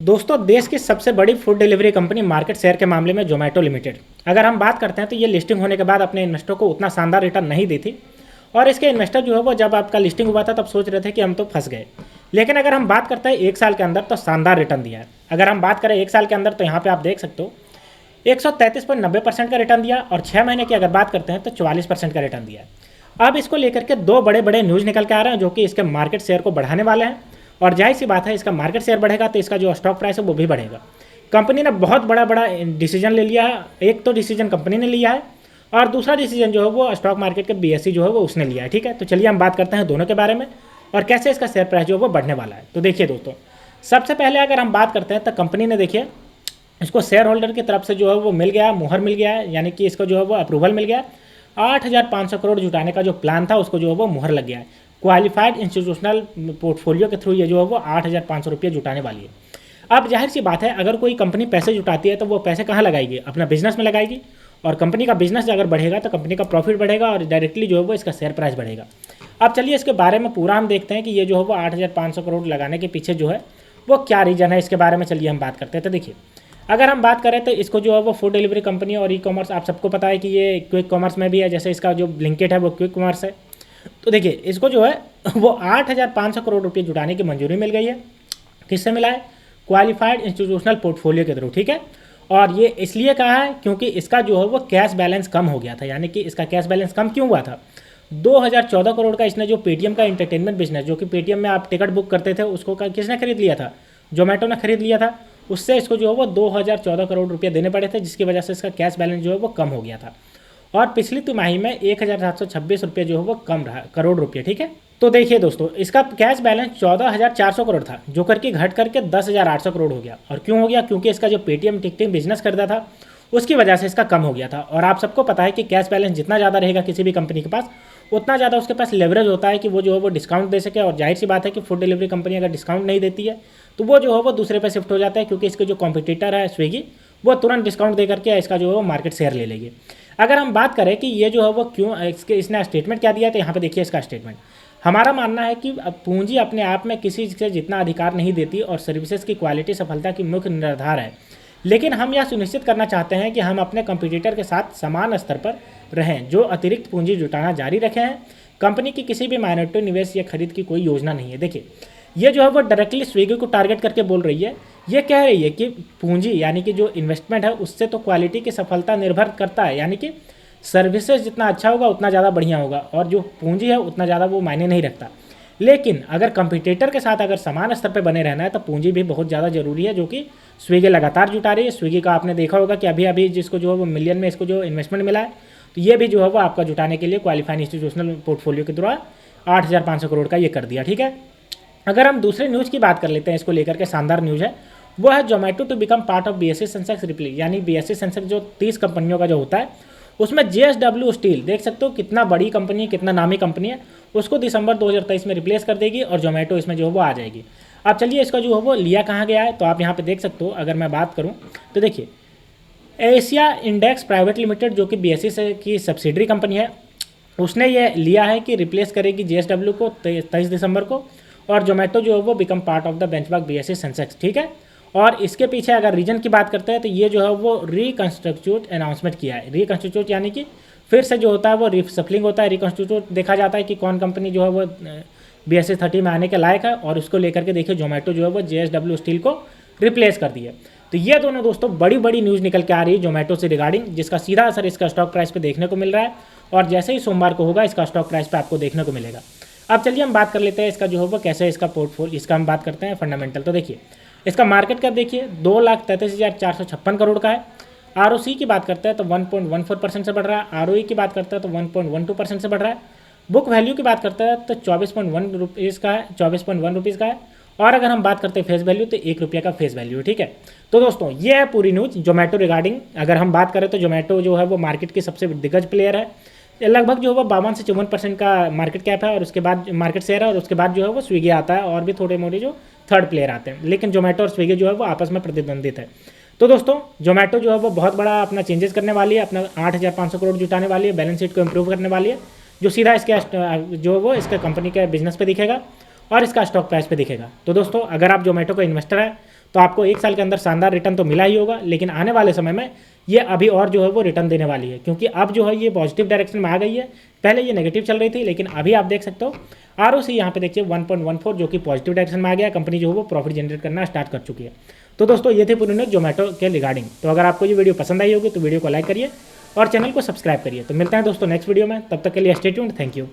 दोस्तों, देश की सबसे बड़ी food delivery company market share के मामले में जोमेटो लिमिटेड, अगर हम बात करते हैं तो ये लिस्टिंग होने के बाद अपने इन्वेस्टर को उतना शानदार रिटर्न नहीं दी थी। और इसके इन्वेस्टर जो है वो जब आपका लिस्टिंग हुआ था तब सोच रहे थे कि हम तो फंस गए। लेकिन अगर हम बात करते हैं एक साल के अंदर तो शानदार रिटर्न दिया है। अगर हम बात करें एक साल के अंदर तो यहाँ पर आप देख सकते हो 133.90% का रिटर्न दिया, और 6 महीने की अगर बात करते हैं तो 44% का रिटर्न दिया है। अब इसको लेकर के दो बड़े बड़े न्यूज़ निकल के आ रहे हैं जो कि इसके मार्केट शेयर को बढ़ाने वाले हैं। और जाहिर सी बात है, इसका मार्केट शेयर बढ़ेगा तो इसका जो स्टॉक प्राइस है वो भी बढ़ेगा। कंपनी ने बहुत बड़ा बड़ा डिसीजन ले लिया है। एक तो डिसीजन कंपनी ने लिया है और दूसरा डिसीजन जो है वो स्टॉक मार्केट के बीएसई जो है वो उसने लिया है। ठीक है, तो चलिए हम बात करते हैं दोनों के बारे में और कैसे इसका शेयर प्राइस जो है वो बढ़ने वाला है। तो देखिए दोस्तों, सबसे पहले अगर हम बात करते हैं तो कंपनी ने देखिए इसको शेयर होल्डर की तरफ से जो है वो मिल गया, मुहर मिल गया है, यानी कि इसको जो है वो अप्रूवल मिल गया। 8,500 करोड़ जुटाने का जो प्लान था उसको जो है वो मुहर लग गया है। क्वालिफाइड इंस्टीट्यूशनल पोर्टफोलियो के थ्रू ये जो है वो 8,500 रुपये जुटाने वाली है। अब जाहिर सी बात है, अगर कोई कंपनी पैसे जुटाती है तो वो पैसे कहाँ लगाएगी? अपना बिजनेस में लगाएगी। और कंपनी का बिजनेस अगर बढ़ेगा तो कंपनी का प्रॉफिट बढ़ेगा और डायरेक्टली जो है वो इसका शेयर प्राइस बढ़ेगा। अब चलिए इसके बारे में पूरा हम देखते हैं कि ये जो है वो 8,500 करोड़ लगाने के पीछे जो है वो क्या रीज़न है। इसके बारे में चलिए हम बात करते हैं। तो देखिए, अगर हम बात करें तो इसको जो है वो फूड डिलीवरी कंपनी और ई कॉमर्स, आप सबको पता है कि ये क्विक कॉमर्स में भी है, जैसे इसका जो ब्लिंकिट है वो क्विक कॉमर्स है। तो देखिए इसको जो है वो 8,500 करोड़ रुपये जुटाने की मंजूरी मिल गई है। किससे मिला है? क्वालिफाइड इंस्टीट्यूशनल पोर्टफोलियो के थ्रू। ठीक है, और ये इसलिए कहा है क्योंकि इसका जो है वो कैश बैलेंस कम हो गया था। यानी कि इसका कैश बैलेंस कम क्यों हुआ था? 2014 करोड़ का इसने जो पेटीएम का इंटरटेनमेंट बिजनेस, जो कि पेटीएम में आप टिकट बुक करते थे, उसको किसने खरीद लिया था? जोमेटो ने खरीद लिया था। उससे इसको जो है वो 2014 करोड़ रुपये देने पड़े थे, जिसकी वजह से इसका कैश बैलेंस जो है वो कम हो गया था। और पिछली तिमाही में 1,726 रुपये जो है वो कम रहा, करोड़ रुपये। ठीक है, तो देखिए दोस्तों, इसका कैश बैलेंस 14,400 करोड़ था, जो करके घट करके 10,800 करोड़ हो गया। और क्यों हो गया? क्योंकि इसका जो पेटीएम टिकटिंग बिजनेस करता था उसकी वजह से इसका कम हो गया था। और आप सबको पता है कि कैश बैलेंस जितना ज़्यादा रहेगा किसी भी कंपनी के पास, उतना ज़्यादा उसके पास लेवरेज होता है कि वो जो है वो डिस्काउंट दे सके। और जाहिर सी बात है कि फूड डिलीवरी कंपनी अगर डिस्काउंट नहीं देती है तो वो जो है वो दूसरे पे शिफ्ट हो जाता है, क्योंकि इसके जो कॉम्पिटिटर है स्विगी, वो तुरंत डिस्काउंट दे करके इसका जो है वो मार्केट शेयर ले लेगी। अगर हम बात करें कि ये जो है वो क्यों, इसने स्टेटमेंट क्या दिया, तो यहाँ पे देखिए इसका स्टेटमेंट। हमारा मानना है कि पूंजी अपने आप में किसी से जितना अधिकार नहीं देती और सर्विसेज की क्वालिटी सफलता की मुख्य निर्धार है। लेकिन हम यह सुनिश्चित करना चाहते हैं कि हम अपने कंपटीटर के साथ समान स्तर पर रहें, जो अतिरिक्त पूंजी जुटाना जारी रखे हैं। कंपनी की किसी भी माइनॉरिटी निवेश या खरीद की कोई योजना नहीं है। देखिए, ये जो है वो डायरेक्टली स्विगी को टारगेट करके बोल रही है। ये कह रही है कि पूंजी यानी कि जो इन्वेस्टमेंट है उससे तो क्वालिटी की सफलता निर्भर करता है। यानी कि सर्विसेज जितना अच्छा होगा उतना ज़्यादा बढ़िया होगा, और जो पूंजी है उतना ज़्यादा वो मायने नहीं रखता। लेकिन अगर कंपटीटर के साथ अगर समान स्तर पर बने रहना है तो पूंजी भी बहुत ज़्यादा जरूरी है, जो कि स्विगी लगातार जुटा रही है। स्विगी का आपने देखा होगा कि अभी अभी जिसको जो है वो मिलियन में इसको जो इन्वेस्टमेंट मिला है, तो ये भी जो है वो आपका जुटाने के लिए क्वालिफाइड इंस्टीट्यूशनल पोर्टफोलियो के द्वारा 8,500 करोड़ का ये कर दिया। ठीक है, अगर हम दूसरे न्यूज़ की बात कर लेते हैं, इसको लेकर के शानदार न्यूज़ है, वो है Zomato to become part of BSE Sensex replace. यानी बीएसई सेंसेक्स जो 30 कंपनियों का जो होता है उसमें जेएसडब्ल्यू स्टील, देख सकते हो कितना बड़ी कंपनी है, कितना नामी कंपनी है, उसको दिसंबर 2023 में रिप्लेस कर देगी और जोमेटो इसमें जो है वो आ जाएगी। अब चलिए इसका जो है वो लिया कहाँ गया है, तो आप यहाँ पे देख सकते हो। अगर मैं बात करूँ तो देखिए, एशिया इंडेक्स प्राइवेट लिमिटेड जो कि बीएसई से की सब्सिडरी कंपनी है, उसने ये लिया है कि रिप्लेस करेगी जेएसडब्ल्यू को 23 दिसंबर को, और जोमेटो जो है वो become part of the benchmark BSE Sensex. ठीक है, और इसके पीछे अगर रीजन की बात करते हैं तो ये जो है वो रिकन्स्टिट्यूट अनाउंसमेंट किया है। रिकन्स्टिट्यूट यानी कि फिर से जो होता है वो रिसफलिंग होता है। रिकन्स्टिट्यूट देखा जाता है कि कौन कंपनी जो है वो बीएसई 30 में आने के लायक है, और उसको लेकर के देखिए जोमेटो जो है वो जेएसडब्ल्यू स्टील को रिप्लेस कर दिया। तो ये दोनों दोस्तों बड़ी बड़ी न्यूज़ निकल के आ रही है जोमेटो से रिगार्डिंग, जिसका सीधा असर इसका स्टॉक प्राइस पे देखने को मिल रहा है। और जैसे ही सोमवार को होगा इसका स्टॉक प्राइस पे आपको देखने को मिलेगा। अब चलिए हम बात कर लेते हैं इसका जो है वो कैसे इसका पोर्टफोलियो, इसका हम बात करते हैं फंडामेंटल। तो देखिए इसका मार्केट कैप देखिए 2,33,456 करोड़ का है। आरओसी की बात करते हैं तो 1.14% से बढ़ रहा है। आरओई की बात करते हैं तो 1.12% से बढ़ रहा है। बुक वैल्यू की बात करते हैं तो 24.1 रुपीज़ का है, 24.1 रुपीज़ का है। और अगर हम बात करते हैं फेस वैल्यू तो 1 रुपये का फेस वैल्यू है। ठीक है, तो दोस्तों ये है पूरी न्यूज़ जोमेटो रिगार्डिंग। अगर हम बात करें तो जोमेटो जो है वो मार्केट की सबसे दिग्गज प्लेयर है। लगभग जो है वो 52 से 54% का मार्केट कैप है, और उसके बाद मार्केट शेयर है, और उसके बाद जो है वो स्विगी आता है, और भी थोड़े मोटे जो थर्ड प्लेयर आते हैं। लेकिन जोमेटो और स्विगी जो है वो आपस में प्रतिद्वंदित है। तो दोस्तों जोमेटो जो है वो बहुत बड़ा अपना चेंजेस करने वाली है, अपना 8,500 करोड़ जुटाने वाली है, बैलेंस शीट को इम्प्रूव करने वाली है, जो सीधा इसके जो है वो इसके कंपनी के बिजनेस पे दिखेगा और इसका स्टॉक प्राइस पे दिखेगा। तो दोस्तों अगर आप जोमेटो का इन्वेस्टर है तो आपको 1 साल के अंदर शानदार रिटर्न तो मिला ही होगा, लेकिन आने वाले समय में ये अभी और जो है वो रिटर्न देने वाली है, क्योंकि अब जो है ये पॉजिटिव डायरेक्शन में आ गई है। पहले ये नेगेटिव चल रही थी, लेकिन अभी आप देख सकते हो ROC यहाँ पे देखिए 1.14 जो कि पॉजिटिव डायरेक्शन में आ गया। कंपनी जो है वो प्रॉफिट जनरेट करना स्टार्ट कर चुकी है। तो दोस्तों ये थे पूरी न्यूज़ जोमेटो के रिगार्डिंग। तो अगर आपको ये वीडियो पसंद आई होगी तो वीडियो को लाइक करिए और चैनल को सब्सक्राइब करिए। तो मिलते हैं दोस्तों नेक्स्ट वीडियो में, तब तक के लिए स्टे ट्यून्ड, थैंक यू।